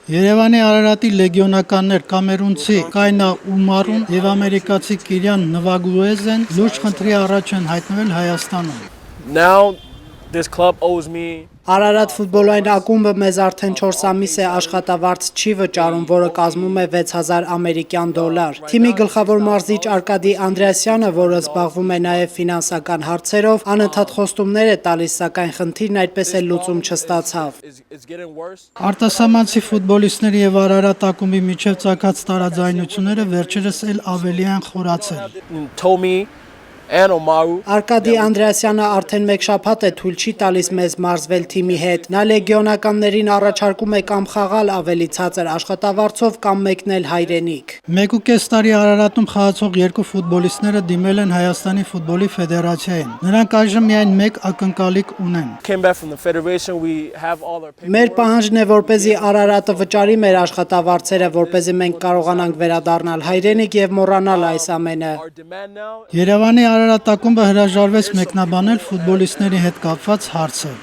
Երևանի Արարատի լեգիոնականներ կամերունցի Կայնա Ումարուն եւ ամերիկացի Կիրյան Նվագուեզեն լուրջ խնդրի առաջ են հայտնվել Հայաստանում։ Now this club owes me Արարատ ֆուտբոլային ակումբը մեզ արդեն 4 ամիս է աշխատավարձ չի վճարում, որը կազմում է 6000 ամերիկյան դոլար։ Թիմի գլխավոր մարզիչ Արկադի Անդրեասյանը, որը զբաղվում է նաև ֆինանսական հարցերով, անընդհատ խոստումներ է տալիս, սակայն խնդիրն այդպես էլ լուծում չստացավ։ is getting worse. Արտասահմանցի ֆուտբոլիստների եւ Արարատ ակումբի միջև ցակած տարաձայնությունները վերջերս էլ ավելի են խորացել։ Told me and Omaru Արկադի Անդրեասյանը արդեն մեկ շաբաթ է թույլ չի տալիս մեզ մարզվել թիմի հետ։ Նա լեգիոնականներին առաջարկում է կամ խաղալ ավելի ցածր աշխատավարձով կամ մեկնել հայրենիք։ 1.5 տարի Արարատում խաղացող երկու ֆուտբոլիստները դիմել են Հայաստանի ֆուտբոլի ֆեդերացիային։ Նրանք այժմ միայն մեկ ակնկալիք ունեն։ came back from the federation. We have all our Մեր պահանջն է, որպեսզի Արարատը վճարի մեր աշխատավարձերը, որպեսզի մենք կարողանանք վերադառնալ հայրենիք եւ մոռանալ այս ամենը։ our demand now. Երևանի Արարատ ակումբը հրաժարվեց մեկնաբանել ֆուտբոլիստների հետ կապված հարցը։